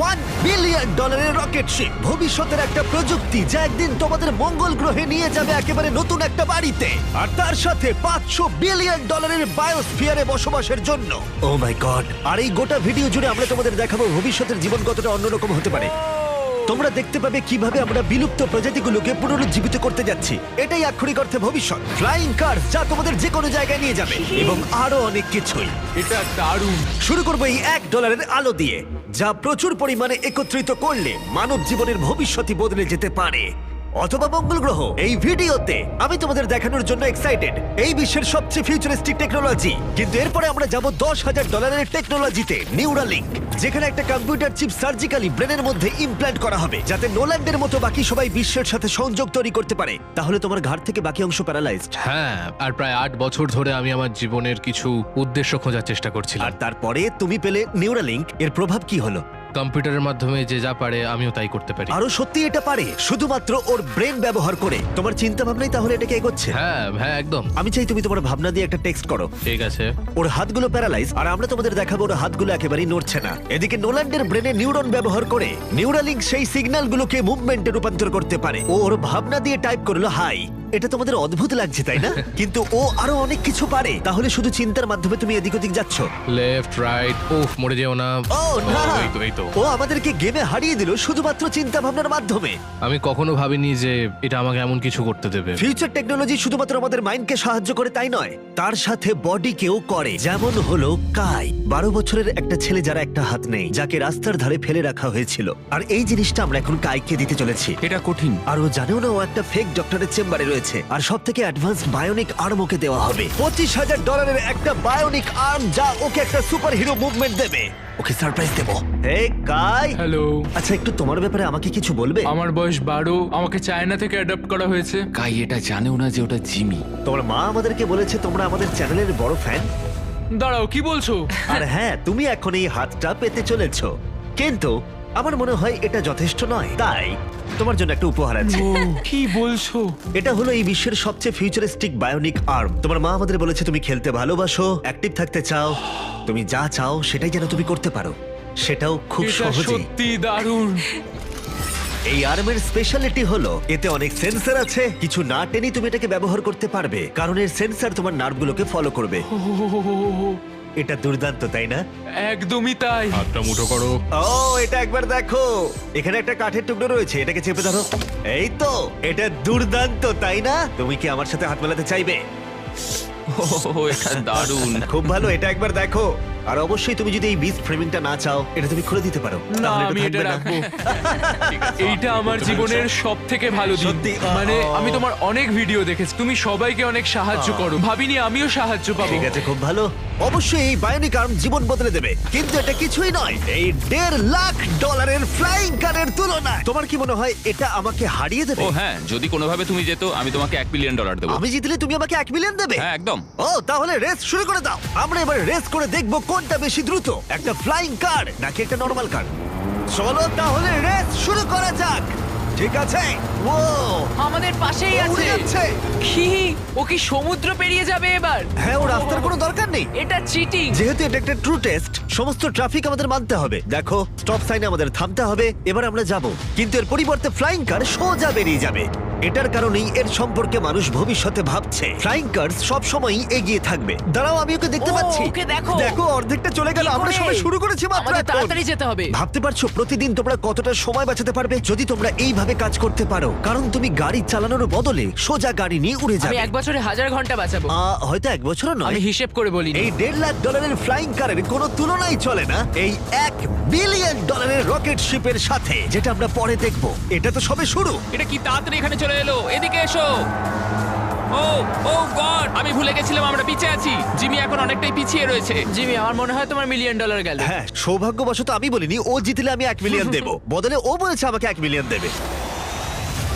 $1 billion rocket ship, ভবিষ্যতের একটা প্রযুক্তি যা একদিন তোমাদের মঙ্গল গ্রহে নিয়ে যাবে একেবারে নতুন একটা বাড়িতে, আর তার সাথে $500 বিলিয়ন বায়োস্ফিয়ারে বসবাসের জন্য। ও মাই গড! আর এই গোটা ভিডিও জুড়ে আমরা তোমাদের দেখাবো ভবিষ্যতের জীবন কতটা অন্যরকম হতে পারে। তোমরা দেখতে পাবে কিভাবে আমরা বিলুপ্ত প্রজাতিগুলোকে পুনরুজ্জীবিত করতে যাচ্ছি। এটাই আক্ষরিক অর্থে ভবিষ্যৎ। ফ্লাইং কার যা তোমাদের যে কোনো জায়গায় নিয়ে যাবে, এবং আরো অনেক কিছুই। এটা দারুণ। শুরু করবো এই $1 আলো দিয়ে, যা প্রচুর পরিমাণে একত্রিত করলে মানব জীবনের ভবিষ্যৎই বদলে যেতে পারে, অথবা মঙ্গল গ্রহ। এই ভিডিওতে আমি তোমাদের দেখানোর জন্য এক্সাইটেড এই বিশ্বের সবচেয়ে ফিউচারিস্টিক টেকনোলজি। কিন্তু এরপরে আমরা যাব $10,000 টেকনোলজিতে, নিউরালিঙ্ক, যেখানে একটা কম্পিউটার চিপ সার্জিক্যালি ব্রেনের মধ্যে ইমপ্ল্যান্ট করা হবে, যাতে নোল্যান্ডের মতো বাকি সবাই বিশ্বের সাথে সংযোগ তৈরি করতে পারে। তাহলে তোমার ঘাড় থেকে বাকি অংশ প্যারালাইজড। হ্যাঁ, আর প্রায় 8 বছর ধরে আমি আমার জীবনের কিছু উদ্দেশ্য খোঁজার চেষ্টা করছিলাম। আর তারপরে তুমি পেলে নিউরালিঙ্ক। এর প্রভাব কি হলো? কম্পিউটারের মাধ্যমে যে যা পারে আমিও তাই করতে পারি। আরো সত্যি এটা পারে, শুধুমাত্র ওর ব্রেন ব্যবহার করে। তোমার চিন্তা ভাবনাই তাহলে এটাকে এগোচ্ছে। হ্যাঁ হ্যাঁ, একদম। আমি চাই তুমি তোমার ভাবনা দিয়ে একটা টেক্সট করো। ঠিক আছে। ওর হাতগুলো প্যারালাইজ, আর আমরা তোমাদের দেখাবো ওর হাতগুলো একেবারেই নড়ছে না। এদিকে নোল্যান্ডের ব্রেনে নিউরন ব্যবহার করে নিউরালিঙ্ক সেই সিগন্যালগুলোকে মুভমেন্টে রূপান্তর করতে পারে। ও ওর ভাবনা দিয়ে টাইপ করলো হাই। এটা তোমাদের অদ্ভুত লাগছে তাই না? কিন্তু ও আরো অনেক কিছু পারে। তাহলে শুধু চিন্তার মাধ্যমে তুমি এদিক ওদিক যাচ্ছ। লেফট রাইট, উফ, মরে যেও না। ও না, এই তো। ও আমাদেরকে গেমে হারিয়ে দিল শুধুমাত্র চিন্তা ভাবনার মাধ্যমে। আমি কখনো ভাবিনি যে এটা আমাকে এমন কিছু করতে দেবে। ফিউচার টেকনোলজি শুধুমাত্র আমাদের মাইন্ডকে সাহায্য করে তাই নয়, তার সাথে বডিকেও করে। যেমন হলো কাই, 12 বছরের একটা ছেলে যার একটা হাত নেই, যাকে রাস্তার ধারে ফেলে রাখা হয়েছিল। আর এই জিনিসটা আমরা এখন কাইকে দিতে চলেছি। এটা কঠিন। আর ও জানেও না ও একটা ফেক ডক্টরের চেম্বারে রয়েছে। আর সব থেকে অ্যাডভান্সড বায়োনিক আর্ম ওকে দেওয়া হবে। $25,000 একটা বায়োনিক আর্ম, যা ওকে একটা সুপার হিরো মুভমেন্ট দেবে। ওকে সারপ্রাইজ দেবো। হে কাই। হ্যালো। আচ্ছা, একটু তোমার ব্যাপারে আমাকে কিছু বলবে? আমার বয়স 12, আমাকে চায়না থেকে অ্যাডাপ্ট করা হয়েছে। কাই এটা জানেও না যে ওটা জিমি। তোমার মা আমাদেরকে বলেছে তোমরা আমাদের চ্যানেলের বড় ফ্যান। দাঁড়াও, কি বলছো? আর হ্যাঁ, তুমি এখন এই হাতটা পেতে চলেছো, কিন্তু আমার মনে হয় এটা যথেষ্ট নয়। তাই তোমার জন্য একটা উপহার আছে। কি বলছো? এটা হলো এই বিশ্বের সবচেয়ে ফিউচারিস্টিক বায়োনিক আর্ম। তোমার মা আমাদের বলেছে তুমি খেলতে ভালোবাসো, অ্যাক্টিভ থাকতে চাও, তুমি যা চাও সেটাই যেন তুমি করতে পারো, সেটাও খুব এটা সহজেই। সত্যি দারুণ। এই আর্মের স্পেশালিটি হলো এতে অনেক সেন্সর আছে। কিছু না টেনে তুমি এটাকে ব্যবহার করতে পারবে, কারণ এর সেন্সর তোমার নার্ভগুলোকে ফলো করবে। এটা দুর্দান্ত, তাই না? একদমই তাই। হাতটা মুঠো করো। ও, এটা একবার দেখো। এখানে একটা কাঠের টুকরো রয়েছে, এটাকে চেপে ধরো। এই তো, এটা দুর্দান্ত, তাই না? তুমি কি আমার সাথে হাত মেলাতে চাইবে? এটা দারুণ। খুব ভালো, এটা একবার দেখো। আর অবশ্যই তুমি যদি এই বিচ ফ্রেমিংটা না চাও, এটা তুমি খুলে দিতে পারো। না, তাহলে আমি এটা থাকবে না। রাখবো। এইটা আমার জীবনের সব থেকে ভালো দিন। সত্যি, মানে আমি তোমার অনেক ভিডিও দেখেছি, তুমি সবাইকে অনেক সাহায্য করো। ভাবিনি আমিও সাহায্য পাবো। ঠিক আছে, খুব ভালো। অবশ্যই এই বায়োনিক আর্ম জীবন বদলে দেবে, কিন্তু এটা কিছুই নয় এই $1.5 ফ্লাইং কারের তুলনায়। তোমার কি মনে হয় এটা আমাকে হারিয়ে দেবে? ও হ্যাঁ, যদি কোনোভাবে তুমি যেত আমি তোমাকে $1 বিলিয়ন দেবো। আমি জিতলে তুমি আমাকে $1 মিলিয়ন দেবে? হ্যাঁ একদম। ও, তাহলে রেস শুরু করে দাও। আমরা এবার রেস করে দেখবো কোনটা বেশি দ্রুত, একটা ফ্লাইং কার নাকি একটা নরমাল কার। চলো তাহলে রেস শুরু করা যাক। ঠিক আছে। ও, আমাদের পাশেই ও উড়ে আছে। যাচ্ছে। কি? ও কি সমুদ্র পেরিয়ে যাবে এবার? হ্যাঁ, ও রাস্তার কোনো দরকার নেই। এটা চিটিং। যেহেতু এটা একটা ট্রু টেস্ট, সমস্ত ট্রাফিক আমাদের মানতে হবে। দেখো, স্টপ সাইনে আমাদের থামতে হবে। এবার আমরা যাব, কিন্তু এর পরিবর্তে ফ্লাইং কার সোজা বেরিয়ে যাবে। এটার কারণেই এর সম্পর্কে মানুষ ভবিষ্যতে ভাবছে ফ্লাইং কার সব সময় এগিয়ে থাকবে। দাঁড়াও, আমি ওকে দেখতে ও, পাচ্ছি। ওকে দেখো। দেখো, অর্ধেকটা চলে গেল। কি আমরা করে? সবাই শুরু করেছি মাত্র আমাদের এখন। তাড়াতাড়ি যেতে হবে। ভাবতে পারছো প্রতিদিন তোমরা কতটা সময় বাঁচাতে পারবে যদি তোমরা এইভাবে কাজ করতে পারো? কারণ তুমি গাড়ি চালানোর বদলে সোজা গাড়ি নিয়ে উড়ে আমি যাবে। 1 বছরে 1000 ঘন্টা বাঁচাবো। হয়তো 1 বছরও নয়। আমি হিসেব করে বলিনি। এই $1.5 ফ্লাইং কারের কোনো তুলনাই চলে না এই $1 বিলিয়ন রকেট শিপের সাথে, যেটা আমরা পরে দেখব। এটা তো সবে শুরু। এটা কি তাড়াতাড়ি এখানে চলে এলো? এদিকে এসো। ও ও গড, আমি ভুলে গেছিলাম আমরা পিছিয়ে আছি। জিমি এখন অনেকটাই পিছিয়ে রয়েছে। জিমি, আমার মনে হয় তোমার $1 মিলিয়ন গেল। হ্যাঁ, সৌভাগ্যবশত আমি বলিনি ও জিতলে আমি $1 মিলিয়ন দেব, বদলে ও বলেছে আমাকে $1 মিলিয়ন দেবে।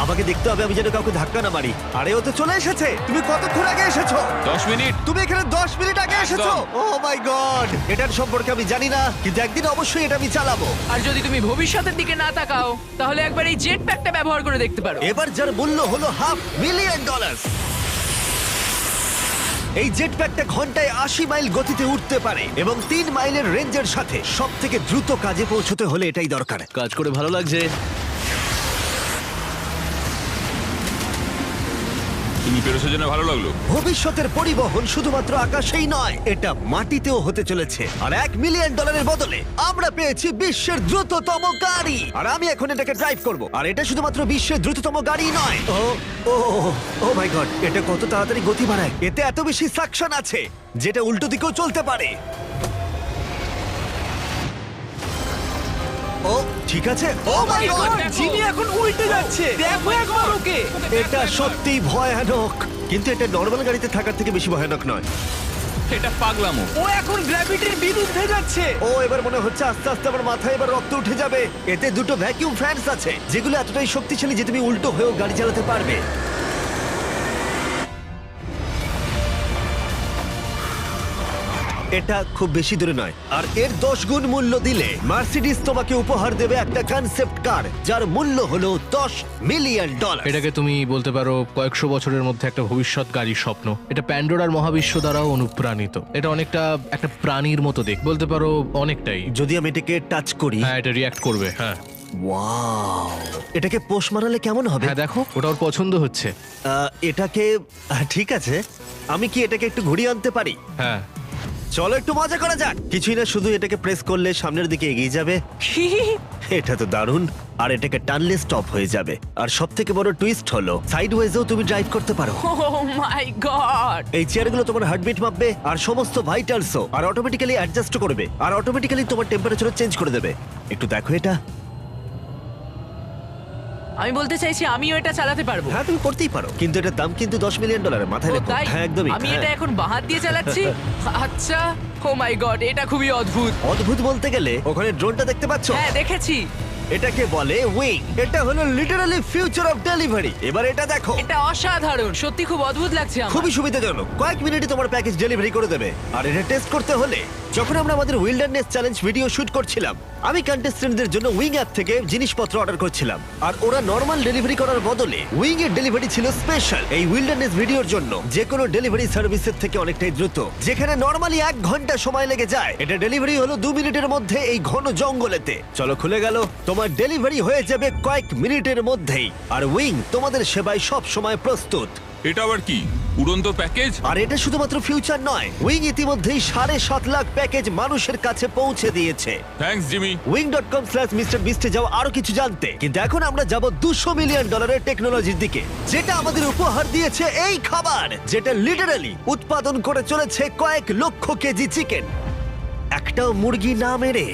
আমাকে দেখতে হবে আমি যেন কাউকে ধাক্কা না মারি। আরে, ও তো চলে এসেছে। তুমি কতক্ষণ আগে এসেছো? 10 মিনিট। তুমি এখানে 10 মিনিট আগে এসেছো? ও মাই গড, এটার সম্পর্কে আমি জানি না, কিন্তু একদিন অবশ্যই এটা আমি চালাবো। আর যদি তুমি ভবিষ্যতের দিকে না তাকাও, তাহলে একবার এই জেট প্যাকটা ব্যবহার করে দেখতে পারো। এবার যার মূল্য হলো $500 মিলিয়ন। এই জেট প্যাকটা ঘন্টায় 80 মাইল গতিতে উঠতে পারে এবং 3 মাইলের রেঞ্জের সাথে সব থেকে দ্রুত কাজে পৌঁছতে হলে এটাই দরকার। কাজ করে ভালো লাগছে। তুমি পেরেছো জেনে ভালো লাগলো। ভবিষ্যতের পরিবহন শুধুমাত্র আকাশেই নয়, এটা মাটিতেও হতে চলেছে। আর $1 মিলিয়ন বদলে আমরা পেয়েছি বিশ্বের দ্রুততম গাড়ি, আর আমি এখন এটাকে ড্রাইভ করব। আর এটা শুধুমাত্র বিশ্বের দ্রুততম গাড়ি নয়, ও ও ও মাই গড, এটা কত তাড়াতাড়ি গতি বাড়ায়! এতে এত বেশি সাকশন আছে যেটা উল্টো দিকেও চলতে পারে। ও ঠিক আছে, ও মাই গড, জিমি এখন উল্টে যাচ্ছে, দেখো একবার ওকে। এটা সত্যি ভয়ানক, কিন্তু এটা নর্মাল গাড়িতে থাকার থেকে বেশি ভয়ানক নয়। এটা পাগলামো। ও এখন গ্র্যাভিটির বিরুদ্ধে যাচ্ছে। ও এবার মনে হচ্ছে আস্তে আস্তে আমার মাথায় এবার রক্ত উঠে যাবে। এতে দুটো ভ্যাকিউম ফ্যানস আছে যেগুলো এতটাই শক্তিশালী যে তুমি উল্টো হয়েও গাড়ি চালাতে পারবে। এটা খুব বেশি দূরে নয়, আর এর 10 গুণ মূল্য দিলে মার্সিডিজ তোমাকে উপহার দেবে একটা কনসেপ্ট কার যার মূল্য হলো $10 মিলিয়ন। এটাকে তুমি বলতে পারো কয়েকশো বছরের মধ্যে একটা ভবিষ্যৎ গাড়ির স্বপ্ন। এটা প্যান্ডোরার মহাবিশ্ব দ্বারাও অনুপ্রাণিত। এটা অনেকটা একটা প্রাণীর মতো দেখ, বলতে পারো অনেকটাই। যদি আমি এটাকে টাচ করি, হ্যাঁ, এটা রিয়াক্ট করবে। হ্যাঁ ওয়াও, এটাকে পোষ মানালে কেমন হবে? হ্যাঁ, দেখো ওটা ওর পছন্দ হচ্ছে। এটাকে ঠিক আছে, আমি কি এটাকে একটু ঘুরিয়ে আনতে পারি? হ্যাঁ, চলো একটু মজা করা যাক। কিছুই না, শুধু এটাকে প্রেস করলে সামনের দিকে এগিয়ে যাবে। এটা তো দারুণ। আর এটাকে টানলে স্টপ হয়ে যাবে। আর সব থেকে বড় টুইস্ট হলো সাইডওয়েজেও তুমি ড্রাইভ করতে পারো। ও মাই গড। এই চেয়ারগুলো তোমার হার্টবিট মাপবে আর সমস্ত ভাইটালসও, আর অটোমেটিক্যালি অ্যাডজাস্ট করবে, আর অটোমেটিক্যালি তোমার টেম্পারেচারও চেঞ্জ করে দেবে। একটু দেখো এটা। আমি বলতে চাইছি আমিও এটা চালাতে পারবো। হ্যাঁ, তুমি করতেই পারো, কিন্তু এটার দাম কিন্তু $10 মিলিয়ন, মাথায় ও রেখো। তাই? হ্যাঁ, একদমই। আমি হ্যাঁ। এটা এখন বাহাত দিয়ে চালাচ্ছি। আচ্ছা, ও মাই গড, এটা খুবই অদ্ভুত। অদ্ভুত বলতে গেলে ওখানে ড্রোনটা দেখতে পাচ্ছ? হ্যাঁ, দেখেছি। এটাকে বলে উইং। এটা হলো লিটারালি ফিউচার অফ ডেলিভারি। এবার এটা দেখো, এটা অসাধারণ, সত্যি খুব অদ্ভুত লাগছে আমার। খুবই সুবিধাজনক। কয়েক মিনিটে তোমার প্যাকেজ ডেলিভারি করে দেবে। আর এটা টেস্ট করতে হলে, যখন আমরা আমাদের উইল্ডারনেস চ্যালেঞ্জ ভিডিও শুট করছিলাম, আমি কন্টেস্টেন্টদের জন্য উইং অ্যাপ থেকে জিনিসপত্র অর্ডার করছিলাম, আর ওরা নর্মাল ডেলিভারি করার বদলে উইং এর ডেলিভারি ছিল স্পেশাল। এই উইল্ডারনেস ভিডিওর জন্য যে কোনো ডেলিভারি সার্ভিসের থেকে অনেকটাই দ্রুত। যেখানে নর্মালি 1 ঘন্টা সময় লেগে যায়, এটা ডেলিভারি হলো 2 মিনিটের মধ্যে এই ঘন জঙ্গলেতে। চলো, খুলে গেল, তোমার ডেলিভারি হয়ে যাবে কয়েক মিনিটের মধ্যেই। আর উইং তোমাদের সেবায় সব সময় প্রস্তুত। এটা আবার কি উড়ন্ত প্যাকেজ? আর এটা শুধুমাত্র ফিউচার নয়, উইং ইতিমধ্যেই 7.5 লাখ প্যাকেজ মানুষের কাছে পৌঁছে দিয়েছে। Thanks Jimmy. wing.com/MrBeast এ যাও আরো কিছু জানতে। কিন্তু এখন আমরা যাব $200 মিলিয়ন টেকনোলজির দিকে, যেটা আমাদের উপহার দিয়েছে এই খাবার, যেটা লিটারালি উৎপাদন করে চলেছে কয়েক লক্ষ কেজি চিকেন একটাও মুরগি না মেরে,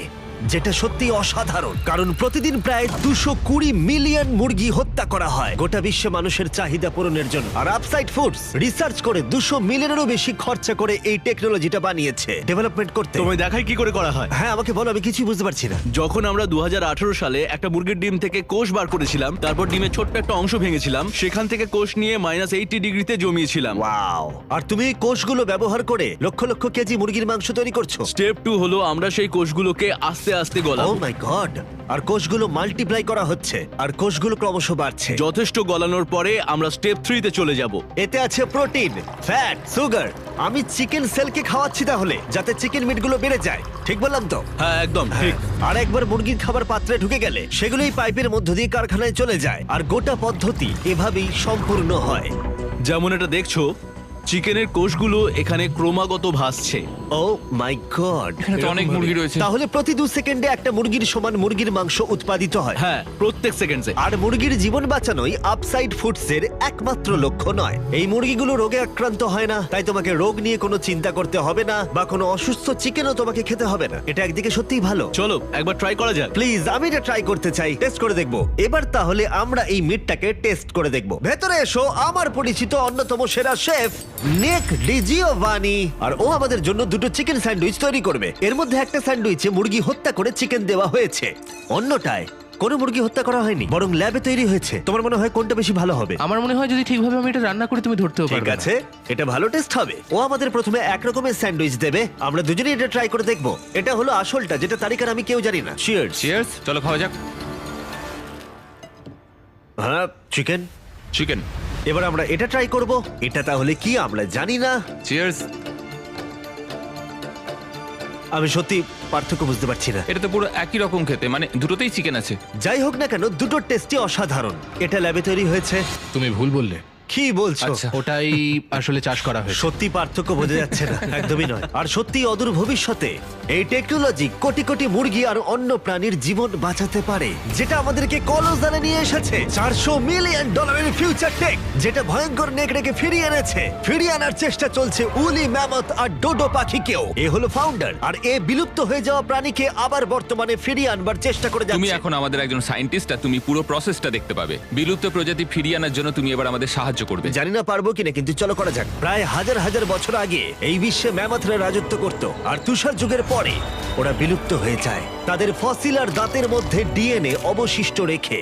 যেটা সত্যি অসাধারণ। কারণ প্রতিদিন প্রায় 220 মিলিয়ন মুরগি হত্যা করা হয় গোটা বিশ্বে মানুষের চাহিদা পূরণের জন্য। আর আপসাইড ফুডস রিসার্চ করে 200 মিলিয়নেরও বেশি খরচা করে এই টেকনোলজিটা বানিয়েছে, ডেভেলপমেন্ট করতে। তোমায় দেখাই কি করে করা হয়। হ্যাঁ, আমাকে বলো, আমি কিছুই বুঝতে পারছি না। যখন আমরা 2018 সালে একটা মুরগির ডিম থেকে কোষ বার করেছিলাম, তারপর ডিমের ছোট্ট একটা অংশ ভেঙেছিলাম, সেখান থেকে কোষ নিয়ে -80 ডিগ্রিতে জমিয়েছিলাম। ওয়াও! আর তুমি এই কোষগুলো ব্যবহার করে লক্ষ লক্ষ কেজি মুরগির মাংস তৈরি করছো। স্টেপ 2 হলো আমরা সেই কোষগুলোকে আস্তে আস্তে ও গলাবো। মাই গড! আর কোষগুলো মাল্টিপ্লাই করা হচ্ছে, আর কোষগুলো ক্রমশ বাড়ছে। যথেষ্ট গলানোর পরে আমরা স্টেপ 3 তে চলে যাব। এতে আছে প্রোটিন, ফ্যাট, সুগার। আমি চিকেন সেলকে খাওয়াচ্ছি তাহলে, যাতে চিকেন মিটগুলো বেড়ে যায়। ঠিক বললাম তো? হ্যাঁ, একদম ঠিক। আর একবার মুরগির খাবার পাত্রে ঢুকে গেলে সেগুলোই পাইপের মধ্য দিয়ে কারখানায় চলে যায়, আর গোটা পদ্ধতি এভাবেই সম্পূর্ণ হয়। যেমন এটা দেখছো, চিকেনের কোষগুলো এখানে ক্রমাগত ভাসছে। ও মাই গড! এখানে তো অনেক মুরগি রয়েছে। তাহলে প্রতি 2 সেকেন্ডে একটা মুরগির সমান মুরগির মাংস উৎপাদিত হয়। হ্যাঁ, প্রত্যেক সেকেন্ডে। আর মুরগির জীবন বাঁচানোই আপসাইড ফুডসের একমাত্র লক্ষ্য নয়। এই মুরগিগুলো রোগে আক্রান্ত হয় না, তাই তোমাকে রোগ নিয়ে কোনো চিন্তা করতে হবে না, বা কোনো অসুস্থ চিকেনও তোমাকে খেতে হবে না। এটা একদিকে সত্যিই ভালো। চলো একবার ট্রাই করা যাক। প্লিজ, আমি এটা ট্রাই করতে চাই, টেস্ট করে দেখবো। এবার তাহলে আমরা এই মিটটাকে টেস্ট করে দেখবো। ভেতরে এসো আমার পরিচিত অন্যতম সেরা শেফ নিক ডিজিওভানি, আর ও আমাদের জন্য দুটো চিকেন স্যান্ডউইচ তৈরি করবে। এর মধ্যে একটা স্যান্ডউইচে মুরগি হত্যা করে চিকেন দেওয়া হয়েছে, অন্যটায় কোনো মুরগি হত্যা করা হয়নি, বরং ল্যাবে তৈরি হয়েছে। তোমার মনে হয় কোনটা বেশি ভালো হবে? আমার মনে হয় যদি ঠিকভাবে আমি এটা রান্না করে তুমি ধরতেও ঠিক পারবে না। আছে, এটা ভালো টেস্ট হবে। ও আমাদের প্রথমে এক রকমের স্যান্ডউইচ দেবে, আমরা দুজনেই এটা ট্রাই করে দেখবো। এটা হলো আসলটা, যেটা তারিকার আমি কেউ জানি না। চিয়ার্স। চিয়ার্স, চলো খাওয়া যাক। হ্যাঁ, চিকেন। চিকেন। এবার আমরা এটা ট্রাই করব। এটা তাহলে কি আমরা জানি না। চিয়ার্স। আমি সত্যি পার্থক্য বুঝতে পারছি না। এটা তো পুরো একই রকম খেতে, মানে দুটোতেই চিকেন আছে। যাই হোক না কেন, দুটো টেস্টই অসাধারণ। এটা ল্যাবে তৈরি হয়েছে। তুমি ভুল বললে, কি বলছো? আচ্ছা। ওটাই আসলে চাষ করা হয়েছে। সত্যি পার্থক্য বোঝা যাচ্ছে না, একদমই নয়। আর সত্যি অদূর ভবিষ্যতে এই টেকনোলজি কোটি কোটি মুরগি আর অন্য প্রাণীর জীবন বাঁচাতে পারে, যেটা আমাদেরকে কলজালে নিয়ে এসেছে। $400 মিলিয়ন ফিউচার টেক, যেটা ভয়ঙ্কর নেকড়েকে ফিরিয়ে এনেছে। ফিরিয়ে আনার চেষ্টা চলছে উলি ম্যামথ আর ডোডো পাখিকেও। এ হলো ফাউন্ডার, আর এ বিলুপ্ত হয়ে যাওয়া প্রাণীকে আবার বর্তমানে ফিরিয়ে আনবার চেষ্টা করে তুমি যাচ্ছে। এখন আমাদের একজন সায়েন্টিস্ট, আর তুমি পুরো প্রসেসটা দেখতে পাবে। বিলুপ্ত প্রজাতি ফিরিয়ে আনার জন্য তুমি এবার আমাদের সাহায্য করবে। জানি না পারবো কিনা, কিন্তু চলো করা যাক। প্রায় হাজার হাজার বছর আগে এই বিশ্বে ম্যামথরা রাজত্ব করত, আর তুষার যুগের পরে ওরা বিলুপ্ত হয়ে যায়, তাদের ফসিল আর দাঁতের মধ্যে ডিএনএ অবশিষ্ট রেখে।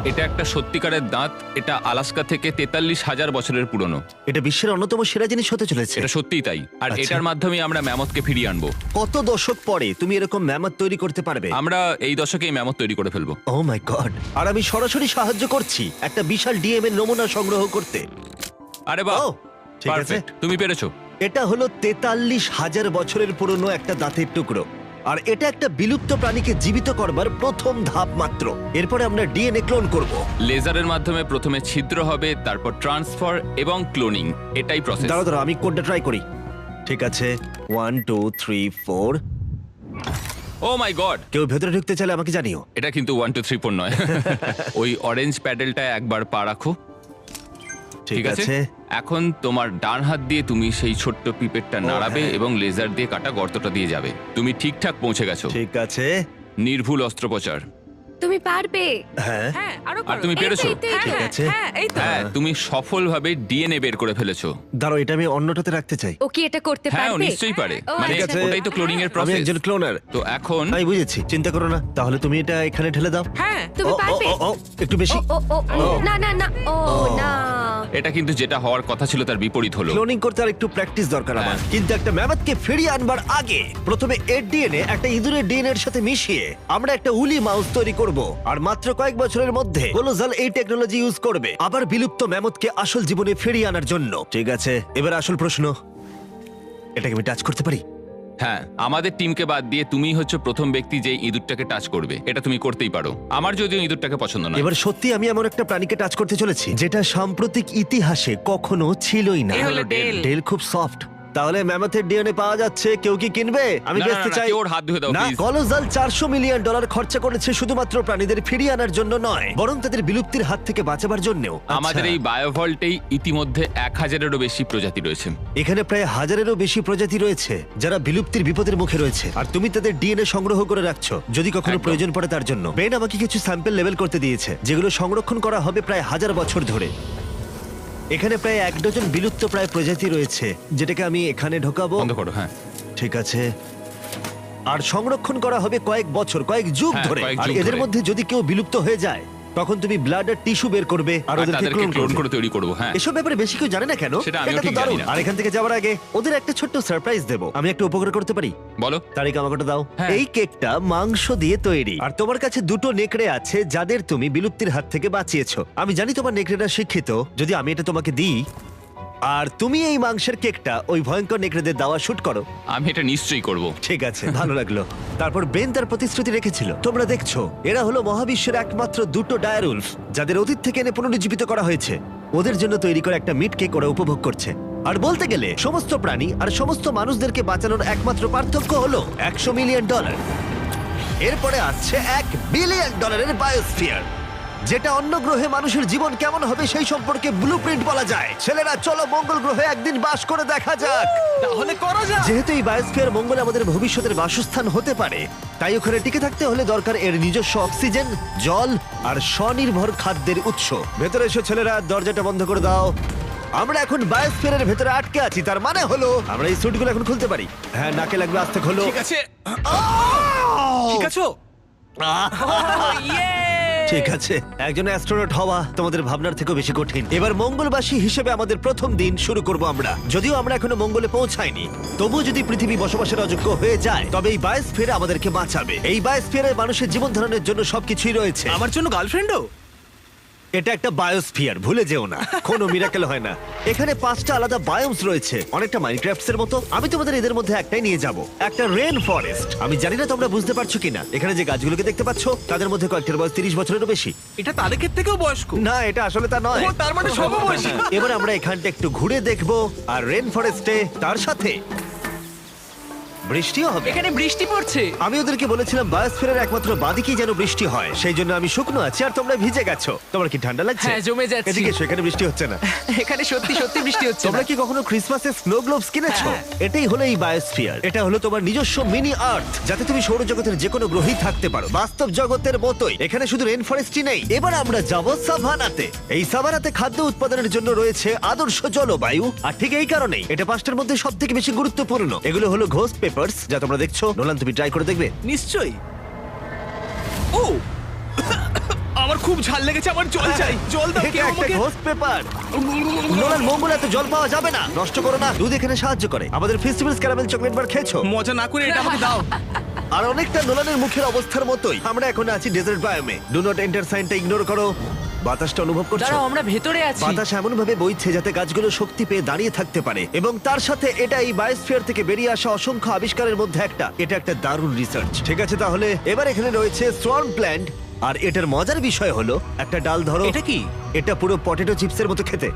এটা একটা সত্যিকারের দাঁত। এটা আলাস্কা থেকে 43,000 বছরের পুরনো। এটা বিশ্বের অন্যতম সেরা জিনিস হতে চলেছে। এটা সত্যিই তাই। আর আচ্ছা। এটার মাধ্যমে আমরা ম্যামথকে ফিরিয়ে আনবো। কত দশক পরে তুমি এরকম ম্যামথ তৈরি করতে পারবে? আমরা এই দশকেই ম্যামথ তৈরি করে ফেলবো। ও মাই গড! আর আমি সরাসরি সাহায্য করছি একটা বিশাল ডিএম এর নমুনা সংগ্রহ করতে। আরে বাহ, ও, ঠিক আছে। পারফেক্ট, তুমি পেরেছো। এটা হলো 43,000 বছরের পুরনো একটা দাঁতের টুকরো, আর এটা একটা বিলুপ্ত প্রাণীকে জীবিত করবার প্রথম ধাপ মাত্র। এরপরে আমরা ডিএনএ ক্লোন করব। লেজারের মাধ্যমে প্রথমে ছিদ্র হবে, তারপর ট্রান্সফার এবং ক্লোনিং। এটাই প্রসেস। দাঁড়াও দাঁড়াও, আমি কোডটা ট্রাই করি। ঠিক আছে, 1 2 3 4। ও মাই গড, কেউ ভেতরে ঢুকতে চাইলে আমাকে জানিও। এটা কিন্তু 1 2 3 4 নয়। ওই অরেঞ্জ প্যাডেলটা একবার পা রাখো। ঠিক আছে। এখন তোমার ডান হাত দিয়ে তুমি সেই ছোট্ট পিপেটটা নাড়াবে হ্যাঁ। এবং লেজার দিয়ে কাটা গর্তটা দিয়ে যাবে। তুমি ঠিকঠাক পৌঁছে গেছো। ঠিক আছে। নির্ভুল অস্ত্রোপচার। তুমি পারবে। হ্যাঁ, হ্যাঁ, আরো আর তুমি পেরেছো। ঠিক আছে। হ্যাঁ, এই তো। হ্যাঁ, তুমি সফলভাবে ডিএনএ বের করে ফেলেছো। দাঁড়াও, এটা আমি অন্যটাতে রাখতে চাই। ও কি এটা করতে হ্যাঁ, ও পারবে? নিশ্চয়ই পারে। ও, মানে আচ্ছা। ওটাই তো ক্লোনিং এর আমি প্রসেস। একজন ক্লোনার। তো এখন আমি বুঝেছি, চিন্তা করো না। তাহলে তুমি এটা এখানে ঢেলে দাও। হ্যাঁ, তুমি ও, ও, পারবে। ও, ও, একটু বেশি। ও ও ও না না না ও না। এটা কিন্তু যেটা হওয়ার কথা ছিল তার বিপরীত হলো। ক্লোনিং করতে আর একটু প্র্যাকটিস দরকার আমার। হ্যাঁ। কিন্তু একটা ম্যামথকে ফিরিয়ে আনবার আগে প্রথমে এর ডিএনএ একটা ইঁদুরের ডিএনএ এর সাথে মিশিয়ে আমরা একটা উলি মাউস তৈরি করব। আর মাত্র কয়েক বছরের মধ্যে কোলোজাল এই টেকনোলজি ইউজ করবে আবার বিলুপ্ত ম্যামথকে আসল জীবনে ফিরিয়ে আনার জন্য। ঠিক আছে, এবার আসল প্রশ্ন, এটাকে আমি টাচ করতে পারি? হ্যাঁ, আমাদের টিমকে বাদ দিয়ে তুমিই হচ্ছে প্রথম ব্যক্তি যে ইঁদুরটাকে টাচ করবে। এটা তুমি করতেই পারো। আমার যদিও ইঁদুরটাকে পছন্দ নয়। এবার সত্যি আমি এমন একটা প্রাণীকে টাচ করতে চলেছি যেটা সাম্প্রতিক ইতিহাসে কখনো ছিলই না। এ হলো ডেল। ডেল খুব সফট। তাহলে ম্যামথের ডিএনএ পাওয়া যাচ্ছে, কেউ কি কিনবে? আমি না, না, বেচতে না, চাই। কেউ ওর হাত ধুয়ে দাও, না, please। কলোজাল $400 মিলিয়ন খরচা করেছে শুধুমাত্র প্রাণীদের ফিরিয়ে আনার জন্য নয়, বরং তাদের বিলুপ্তির হাত থেকে বাঁচাবার জন্যও। আমাদের আচ্ছা, এই বায়োভল্টেই ইতিমধ্যে 1000-এরও বেশি প্রজাতি রয়েছে। এখানে প্রায় 1000-এরও বেশি প্রজাতি রয়েছে যারা বিলুপ্তির বিপদের মুখে রয়েছে, আর তুমি তাদের ডিএনএ সংগ্রহ করে রাখছো যদি কখনো একদম। প্রয়োজন পড়ে তার জন্য। বেন আমাকে কিছু স্যাম্পল লেভেল করতে দিয়েছে যেগুলো সংরক্ষণ করা হবে প্রায় 1000 বছর ধরে। এখানে প্রায় 1 ডজন বিলুপ্ত প্রায় প্রজাতি রয়েছে, যেটাকে আমি এখানে ঢোকাবো। বন্ধ করো। হ্যাঁ, ঠিক আছে। আর সংরক্ষণ করা হবে কয়েক বছর, কয়েক যুগ হ্যাঁ, ধরে। কয়েক আর যুগ এদের ধরে। মধ্যে যদি কেউ বিলুপ্ত হয়ে যায় তখন তুমি ব্লাড আর টিস্যু বের করবে আর আর ওদেরকে তাদেরকে ক্লোন ক্লোন করবে। করে তৈরি করবো। হ্যাঁ, এসব ব্যাপারে বেশি কেউ জানে না কেন? সেটা আমিও এটা তো ঠিক জানি দারুণ। না। আর এখান থেকে যাওয়ার আগে ওদের একটা ছোট্ট সারপ্রাইজ দেবো। আমি একটা উপকার করতে পারি? বলো। তারিখ আমাকে ওটা দাও। হ্যাঁ। এই কেকটা মাংস দিয়ে তৈরি, আর তোমার কাছে দুটো নেকড়ে আছে যাদের তুমি বিলুপ্তির হাত থেকে বাঁচিয়েছো। আমি জানি তোমার নেকড়েরা শিক্ষিত। যদি আমি এটা তোমাকে দিই আর তুমি এই মাংসের কেকটা ওই ভয়ঙ্কর নেকড়েদের দাওয়া শুট করো। আমি এটা নিশ্চয়ই করব। ঠিক আছে, ভালো লাগলো। তারপর বেন তার প্রতিশ্রুতি রেখেছিল। তোমরা দেখছো, এরা হলো মহাবিশ্বের একমাত্র দুটো ডায়ারুলফ যাদের অতীত থেকে এনে পুনরুজ্জীবিত করা হয়েছে। ওদের জন্য তৈরি করা একটা মিট কেক ওরা উপভোগ করছে। আর বলতে গেলে সমস্ত প্রাণী আর সমস্ত মানুষদেরকে বাঁচানোর একমাত্র পার্থক্য হলো $100 মিলিয়ন। এরপরে আসছে $1 বিলিয়ন বায়োস্ফিয়ার, যেটা অন্য গ্রহে মানুষের জীবন কেমন হবে সেই সম্পর্কে ব্লুপ্রিন্ট বলা যায়। ছেলেরা, চলো মঙ্গল গ্রহে একদিন বাস করে দেখা যাক। তাহলে করা যাক। যেহেতু এই বায়োস্ফিয়ার মঙ্গলে আমাদের ভবিষ্যতের বাসস্থান হতে পারে, তাই ওখানে টিকে থাকতে হলে দরকার এর নিজস্ব অক্সিজেন, জল আর স্বনির্ভর খাদ্যের উৎস। ভেতরে এসো ছেলেরা, দরজাটা বন্ধ করে দাও। আমরা এখন বায়োস্ফিয়ারের ভেতরে আটকে আছি, তার মানে হলো আমরা এই স্যুটগুলো এখন খুলতে পারি। হ্যাঁ, নাকে লাগবে, আস্তে খোলো। ঠিক আছে। ঠিক আছে। ঠিক আছে, একজন অ্যাস্ট্রোনট হওয়া তোমাদের ভাবনার থেকেও বেশি কঠিন। এবার মঙ্গলবাসী হিসেবে আমাদের প্রথম দিন শুরু করব আমরা। যদিও আমরা এখনো মঙ্গলে পৌঁছাইনি, তবু যদি পৃথিবী বসবাসের অযোগ্য হয়ে যায় তবে এই বায়োস্ফিয়ার আমাদেরকে বাঁচাবে। এই বায়োস্ফিয়ারে মানুষের জীবন ধারণের জন্য সবকিছুই রয়েছে। আমার জন্য গার্লফ্রেন্ডও? এটা একটা বায়োস্ফিয়ার, ভুলে যেও না, কোনো মিরাকেল হয় না। এখানে 5টা আলাদা বায়োমস রয়েছে, অনেকটা মাইনক্রাফটস এর মতো। আমি তোমাদের এদের মধ্যে একটাই নিয়ে যাব, একটা রেন ফরেস্ট। আমি জানি না তোমরা বুঝতে পারছো কিনা, এখানে যে গাছগুলোকে দেখতে পাচ্ছো তাদের মধ্যে কয়েকটার বয়স 30 বছরেরও বেশি। এটা তারেকের থেকেও বয়স্ক। না, এটা আসলে তা নয়। তার মানে সমবয়সী। এবার আমরা এখানটা একটু ঘুরে দেখবো, আর রেন ফরেস্টে তার সাথে বৃষ্টিও হবে। এখানে বৃষ্টি পড়ছে। আমি ওদেরকে বলেছিলাম বায়োস্ফিয়ারের একমাত্র বাদিকেই যেন বৃষ্টি হয়, সেই জন্য আমি শুকনো আছি আর তোমরা ভিজে গেছো। তোমার কি ঠান্ডা লাগছে? হ্যাঁ, জমে যাচ্ছি। এদিকে এসো, এখানে বৃষ্টি হচ্ছে না। এখানে সত্যি সত্যি বৃষ্টি হচ্ছে তোমরা না। কি কখনো ক্রিসমাসে স্নো গ্লোবস কিনেছো? হ্যাঁ। এটাই হলো এই বায়োস্ফিয়ার। এটা হলো তোমার নিজস্ব মিনি আর্থ, যাতে তুমি সৌরজগতের যে কোনো গ্রহেই থাকতে পারো, বাস্তব জগতের মতোই। এখানে শুধু রেন ফরেস্টই নেই, এবার আমরা যাব সাভানাতে। এই সাভানাতে খাদ্য উৎপাদনের জন্য রয়েছে আদর্শ জলবায়ু, আর ঠিক এই কারণেই এটা 5টার মধ্যে সবথেকে বেশি গুরুত্বপূর্ণ। এগুলো হলো ঘোস্ট পেপারস, যা তোমরা দেখছো। নোলান, তুমি ট্রাই করে দেখবে? নিশ্চয়ই। ও আমার খুব ঝাল লেগেছে, আমার জল চাই, জল দাও এটা কেউ একটা আমাকে। Ghost paper. নোলান, মঙ্গলে এত জল পাওয়া যাবে না, নষ্ট করো না। দুধ এখানে সাহায্য করে। আমাদের ফেস্টিভ্যালস ক্যারামেল চকলেট বার খেয়েছো? মজা না করে এটা আমাকে দাও। আর অনেকটা নোলানের মুখের অবস্থার মতোই আমরা এখন আছি ডেজার্ট বায়োমে। ডু নট এন্টার সাইনটা ইগনোর করো। বাতাসটা অনুভব করছো? দাঁড়াও, আমরা ভেতরে আছি। বাতাস এমন ভাবে বইছে যাতে গাছগুলো শক্তি পেয়ে দাঁড়িয়ে থাকতে পারে, এবং তার সাথে এটা এই বায়োস্ফিয়ার থেকে বেরিয়ে আসা অসংখ্য আবিষ্কারের মধ্যে একটা। এটা একটা দারুণ রিসার্চ। ঠিক আছে, তাহলে এবার এখানে রয়েছে সোয়ার্ম প্ল্যান্ট, আর এটার মজার বিষয় হলো একটা ডাল ধরো। এটা কি? এটা পুরো পটেটো চিপসের মতো খেতে।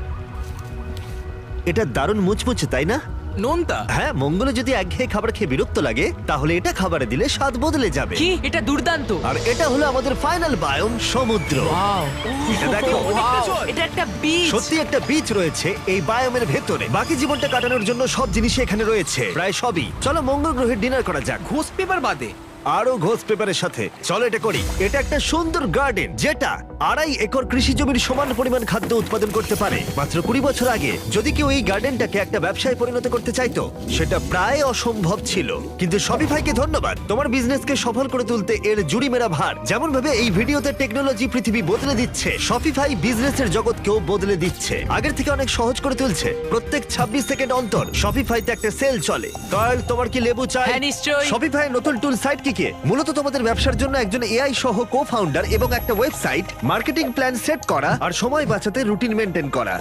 এটা দারুণ মুচমুচে, তাই না? নোনতা। হ্যাঁ, মঙ্গলে যদি একঘেয়ে খাবার খেয়ে বিরক্ত লাগে, তাহলে এটা খাবারে দিলে স্বাদ বদলে যাবে। কি, এটা দুর্দান্ত। আর এটা হলো আমাদের ফাইনাল বায়োম, সমুদ্র। ওয়াও, এটা দেখো, ওয়াও, এটা একটা বিচ। সত্যি একটা বিচ রয়েছে এই বায়োমের ভেতরে। বাকি জীবনটা কাটানোর জন্য সব জিনিসই এখানে রয়েছে, প্রায় সবই। চলো মঙ্গল গ্রহের ডিনার করা যাক। ঘোস্ট পেপার বাদে আরো ঘোষ পেপারের সাথে চলো এটা করি। এটা একটা সুন্দর গার্ডেন, যেটা 2.5 একর কৃষি জমির সমান পরিমাণ খাদ্য উৎপাদন করতে পারে। মাত্র 20 বছর আগে যদি কেউ এই গার্ডেনটাকে একটা ব্যবসায় পরিণত করতে চাইতো, সেটা প্রায় অসম্ভব ছিল। কিন্তু শপিফাইকে ধন্যবাদ, তোমার বিজনেসকে সফল করে তুলতে এর জুড়ি মেরা ভার। যেমন ভাবে এই ভিডিওতে টেকনোলজি পৃথিবী বদলে দিচ্ছে, শপিফাই বিজনেসের জগৎকেও বদলে দিচ্ছে। আগের থেকে অনেক সহজ করে তুলছে। প্রত্যেক 26 সেকেন্ড অন্তর শপিফাইতে একটা সেল চলে। কার্ল, তোমার কি লেবু চাই? হ্যাঁ, নিশ্চয়ই। শপিফাই নতুন টুল সাইট কি মূলত তোমাদের ব্যবসার জন্য একজন এআই সহ কো-ফাউন্ডার এবং একটা ওয়েবসাইট, মার্কেটিং প্ল্যান সেট করা আর সময় বাঁচাতে রুটিন মেনটেন করা।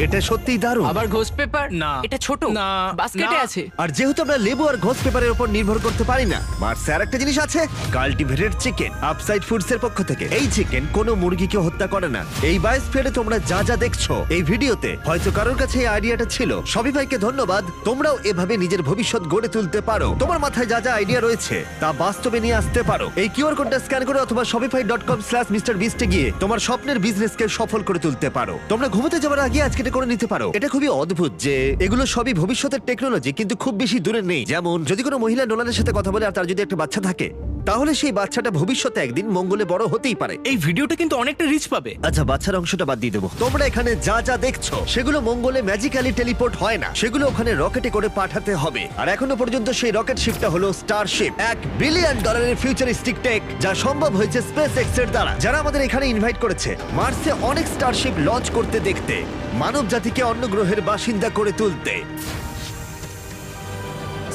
এটা সত্যিই দারুণ। আবার ঘোষ পেপার? না। এটা ছোট, না, বাস্কেটে না। আছে। আর যেহেতু আমরা লেবু আর ঘোষ পেপারের উপর নির্ভর করতে পারি না, মার্সে আর একটা জিনিস আছে, কাল্টিভেটেড চিকেন, আপসাইড ফুডস এর পক্ষ থেকে। এই চিকেন কোনো মুরগিকে হত্যা করে না। এই বায়োস্ফিয়ারে তোমরা যা যা দেখছো এই ভিডিওতে, হয়তো কারোর কাছে এই আইডিয়াটা ছিল। শপিফাইকে ধন্যবাদ, তোমরাও এভাবে নিজের ভবিষ্যৎ গড়ে তুলতে পারো। তোমার মাথায় যা যা আইডিয়া রয়েছে তা বাস্তবে নিয়ে আসতে পারো। এই কিউআর কোডটা স্ক্যান করে অথবা shopify.com/mrbeast গিয়ে তোমার স্বপ্নের বিজনেসকে সফল করে তুলতে পারো। তোমরা ঘুমোতে যাওয়ার আগে আজকে এটা করে নিতে পারো। এটা খুবই অদ্ভুত যে এগুলো সবই ভবিষ্যতের টেকনোলজি, কিন্তু খুব বেশি দূরে নেই। যেমন যদি কোনো মহিলা নোলানের সাথে কথা বলে আর তার যদি একটা বাচ্চা থাকে, তাহলে সেই বাচ্চাটা ভবিষ্যতে একদিন মঙ্গলে বড় হতেই পারে। এই ভিডিওটা কিন্তু অনেকটা রিচ পাবে। আচ্ছা, বাচ্চার অংশটা বাদ দিয়ে দেবো। তোমরা এখানে যা যা দেখছো সেগুলো মঙ্গলে ম্যাজিক্যালি টেলিপোর্ট হয় না, সেগুলো ওখানে রকেটে করে পাঠাতে হবে। আর এখনো পর্যন্ত সেই রকেট শিপটা হলো স্টারশিপ, $1 বিলিয়ন ফিউচারিস্টিক টেক, যা সম্ভব হয়েছে স্পেস এক্স এর দ্বারা, যারা আমাদের এখানে ইনভাইট করেছে মার্সে অনেক স্টারশিপ লঞ্চ করতে দেখতে, মানব জাতিকে অন্য গ্রহের বাসিন্দা করে তুলতে।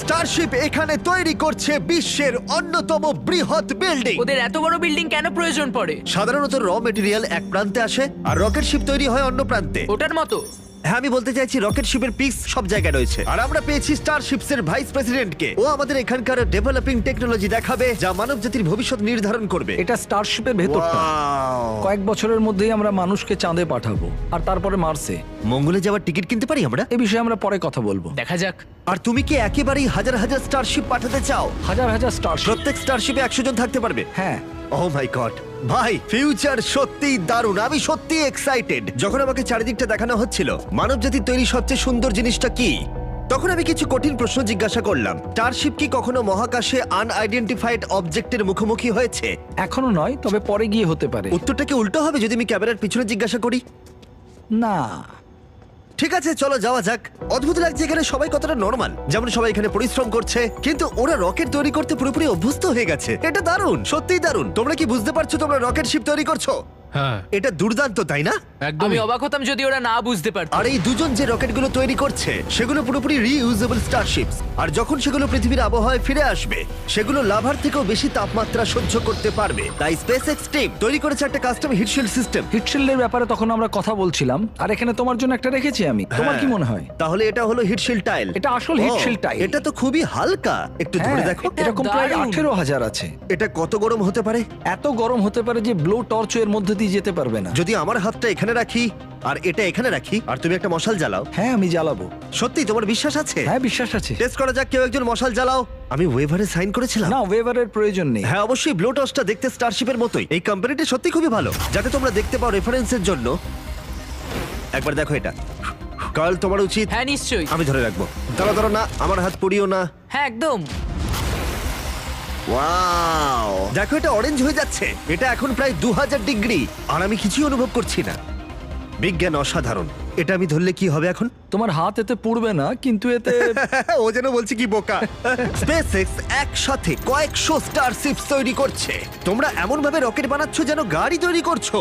স্টারশিপ এখানে তৈরি করছে বিশ্বের অন্যতম বৃহৎ বিল্ডিং। ওদের এত বড় বিল্ডিং কেন প্রয়োজন পড়ে? সাধারণত র মেটেরিয়াল এক প্রান্তে আসে আর রকেট শিপ তৈরি হয় অন্য প্রান্তে। ওটার মতো? হ্যাঁ, আমি বলতে চাইছি রকেট শিপের পিক্স সব জায়গায় রয়েছে। আর আমরা পেয়েছি স্টারশিপস এর ভাইস প্রেসিডেন্টকে। ও আমাদের এখানকার ডেভেলপিং টেকনোলজি দেখাবে যা মানব জাতির ভবিষ্যৎ নির্ধারণ করবে। এটা স্টারশিপের ভেতরটা। Wow! কয়েক বছরের মধ্যেই আমরা মানুষকে চাঁদে পাঠাবো, আর তারপরে মার্সে। মঙ্গলে যাওয়ার টিকিট কিনতে পারি আমরা? এ বিষয়ে আমরা পরে কথা বলবো। দেখা যাক। আর তুমি কি একেবারেই হাজার হাজার স্টারশিপ পাঠাতে চাও? হাজার হাজার স্টারশিপ। প্রত্যেক স্টারশিপে 100 জন থাকতে পারবে? হ্যাঁ। ও মাই গড ভাই, ফিউচার সত্যিই দারুণ। আমি সত্যিই এক্সাইটেড। যখন আমাকে চারিদিকটা দেখানো হচ্ছিল মানবজাতির তৈরি সবচেয়ে সুন্দর জিনিসটা কি, তখন আমি কিছু কঠিন প্রশ্ন জিজ্ঞাসা করলাম। স্টারশিপ কি কখনো মহাকাশে আনআইডেন্টিফাইড অবজেক্টের মুখোমুখি হয়েছে? এখনো নয়, তবে পরে গিয়ে হতে পারে। উত্তরটা কি উল্টো হবে যদি আমি ক্যামেরার পিছনে জিজ্ঞাসা করি? না। ঠিক আছে, চলো যাওয়া যাক। অদ্ভুত লাগছে এখানে সবাই কতটা নরমাল। যেমন সবাই এখানে পরিশ্রম করছে, কিন্তু ওরা রকেট তৈরি করতে পুরোপুরি অভ্যস্ত হয়ে গেছে। এটা দারুণ, সত্যিই দারুণ। তোমরা কি বুঝতে পারছো তোমরা রকেট শিপ তৈরি করছো? হ্যাঁ এটা দুর্দান্ত, তাই না? একদম আমি অবাক হতাম যদি ওরা না বুঝতে পারতো। আর এই দুজন যে রকেটগুলো তৈরি করছে সেগুলো পুরোপুরি রিইউজেবল স্টারশিপস, আর যখন সেগুলো পৃথিবীর আবহাওয়ায় ফিরে আসবে সেগুলো লাভার থেকেও বেশি তাপমাত্রা সহ্য করতে পারবে। তাই স্পেসএক্স টিম তৈরি করেছে একটা কাস্টম হিটশিল্ড সিস্টেম। হিটশিল্ডের ব্যাপারে তখন আমরা কথা বলছিলাম, আর এখানে তোমার জন্য একটা রেখেছি আমি। তোমার কি মনে হয়? তাহলে এটা হলো হিটশিল্ড টাইল। এটা আসল heat shield tile। এটা তো খুবই হালকা, একটু ধরে হ্যাঁ, দেখো। এরকম প্রায় দারুণ। 18,000 আছে। এটা কত গরম হতে পারে? এত গরম হতে পারে যে ব্লো টর্চ এর মধ্যে দিয়ে যেতে পারবে না। যদি আমার হাতটা এখানে রাখি আর এটা এখানে রাখি আর তুমি একটা মশাল জ্বালাও, হ্যাঁ আমি জ্বালাবো। সত্যি তোমার বিশ্বাস আছে? হ্যাঁ বিশ্বাস আছে। টেস্ট করা যাক, কেউ একজন মশাল জ্বালাও। আমি ওয়েভারে সাইন করেছিলাম। না ওয়েভারের প্রয়োজন নেই। হ্যাঁ অবশ্যই, ব্লো টর্চটা দেখতে স্টারশিপের মতোই। এই কোম্পানিটি সত্যি খুবই ভালো, যাতে তোমরা দেখতে পাও রেফারেন্সের জন্য। একবার দেখো এটা। কাল তোমার উচিত। হ্যাঁ নিশ্চয়ই। আমি ধরে রাখবো। দাঁড়া দাঁড়া, না আমার হাত পুড়িও না। হ্যাঁ একদম। ওয়াও, দেখো এটা অরেঞ্জ হয়ে যাচ্ছে। এটা এখন প্রায় 2000 ডিগ্রি আর আমি কিছুই অনুভব করছি না। বিজ্ঞান অসাধারণ। এটা আমি ধরলে কি হবে এখন? তোমার হাত এতে পুড়বে না, কিন্তু এতে ও যেন বলছি কি বোকা। স্পেসএক্স একসাথে কয়েকশো স্টারশিপস তৈরি করছে। তোমরা এমন ভাবে রকেট বানাচ্ছ যেন গাড়ি তৈরি করছো।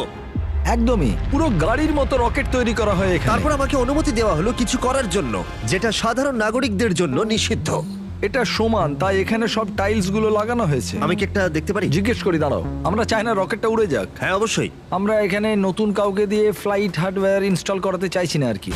একদমই পুরো গাড়ির মতো রকেট তৈরি করা হয় এখানে। তারপর আমাকে অনুমতি দেওয়া হলো কিছু করার জন্য, যেটা সাধারণ নাগরিকদের জন্য নিষিদ্ধ। এটা সমান, তাই এখানে সব টাইলস গুলো লাগানো হয়েছে। আমি কি একটা দেখতে পারি? জিজ্ঞেস করি, দাঁড়াও। আমরা চাই না রকেটটা উড়ে যাক। হ্যাঁ অবশ্যই। আমরা এখানে নতুন কাউকে দিয়ে ফ্লাইট হার্ডওয়্যার ইনস্টল করাতে চাইছি না আর কি।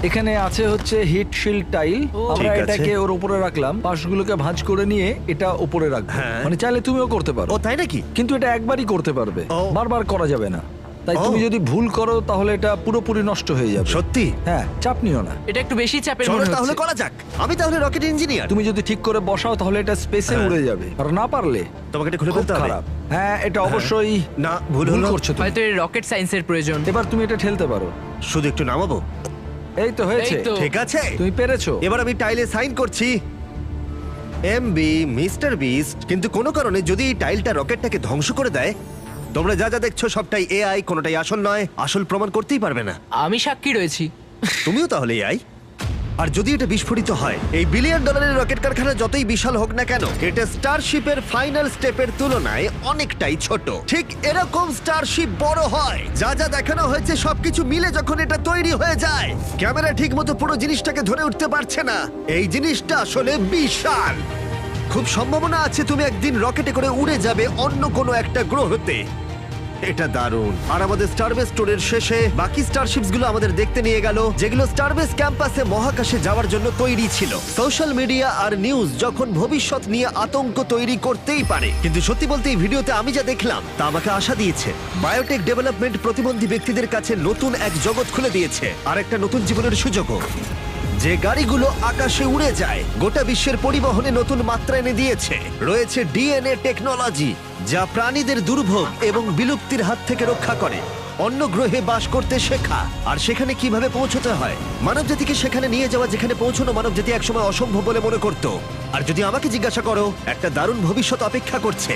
এখানে আছে হচ্ছে হিট শিল্ড টাইল। আমরা ঠিক আছে। এটাকে ওর উপরে রাখলাম, পাশগুলোকে ভাঁজ করে নিয়ে এটা উপরে রাখবো। হ্যাঁ। মানে চাইলে তুমিও করতে পারো, ও তাই নাকি? কিন্তু এটা একবারই করতে পারবে, ও। বারবার করা যাবে না। তাই ও। তুমি যদি ভুল করো তাহলে এটা পুরোপুরি নষ্ট হয়ে যাবে। সত্যি? হ্যাঁ, চাপ নিও না। এটা একটু বেশি চাপের চলো মনে তাহলে হচ্ছে। করা যাক। আমি তাহলে রকেট ইঞ্জিনিয়ার। তুমি যদি ঠিক করে বসাও তাহলে এটা স্পেসে হ্যাঁ। উড়ে যাবে, আর না পারলে তোমাকে এটা খুলে খুব ফেলতে হবে। খারাপ। হ্যাঁ, এটা অবশ্যই না, ভুল ভুল হলো। করছো তুমি। হয়তো এর রকেট সায়েন্সের প্রয়োজন। এবার তুমি এটা ঠেলতে পারো। শুধু একটু নামাবো। এই তো হয়েছে। এই তো। ঠিক আছে, তুমি পেরেছো। এবার আমি টাইলে সাইন করছি। MB mister beast. কিন্তু কোনো কারণে যদি এই টাইলটা রকেটটাকে ধ্বংস করে দেয়, তোমরা যা যা দেখছো সবটাই এআই, কোনোটাই আসল নয়। আসল প্রমাণ করতেই পারবে না। আমি সাক্ষী রয়েছি। তুমিও তাহলে এআই। আর যদি এটা বিস্ফোরিত হয়, এই $1 বিলিয়ন রকেট কারখানা যতই বিশাল হোক না কেন, এটা স্টারশিপের ফাইনাল স্টেপের তুলনায় অনেকটাই ছোট। ঠিক এরকম স্টারশিপ বড় হয়। যা যা দেখানো হয়েছে সবকিছু মিলে যখন এটা তৈরি হয়ে যায়, ক্যামেরা ঠিক মতো পুরো জিনিসটাকে ধরে উঠতে পারছে না। এই জিনিসটা আসলে বিশাল। খুব সম্ভাবনা আছে তুমি একদিন রকেটে করে উড়ে যাবে অন্য কোনো একটা গ্রহতে। এটা দারুণ। আর আমাদের স্টারবেস স্টোরের শেষে বাকি স্টারশিপস গুলো আমাদের দেখতে নিয়ে গেল, যেগুলো স্টারবেস ক্যাম্পাসে মহাকাশে যাওয়ার জন্য তৈরি ছিল। সোশ্যাল মিডিয়া আর নিউজ যখন ভবিষ্যৎ নিয়ে আতঙ্ক তৈরি করতেই পারে, কিন্তু সত্যি বলতে এই ভিডিওতে আমি যা দেখলাম তা আমাকে আশা দিয়েছে। বায়োটেক ডেভেলপমেন্ট প্রতিবন্ধী ব্যক্তিদের কাছে নতুন এক জগৎ খুলে দিয়েছে, আর একটা নতুন জীবনের সুযোগও। যে গাড়িগুলো আকাশে উড়ে যায়, গোটা বিশ্বের পরিবহনে নতুন মাত্রা এনে দিয়েছে। রয়েছে ডিএনএ টেকনোলজি, যা প্রাণীদের দুর্ভোগ এবং বিলুপ্তির হাত থেকে রক্ষা করে। অন্য গ্রহে বাস করতে শেখা, আর সেখানে কিভাবে পৌঁছতে হয়। মানবজাতিকে সেখানে নিয়ে যাওয়া যেখানে পৌঁছানো মানবজাতি একসময় অসম্ভব বলে মনে করত। আর যদি আমাকে জিজ্ঞাসা করো, একটা দারুণ ভবিষ্যৎ অপেক্ষা করছে।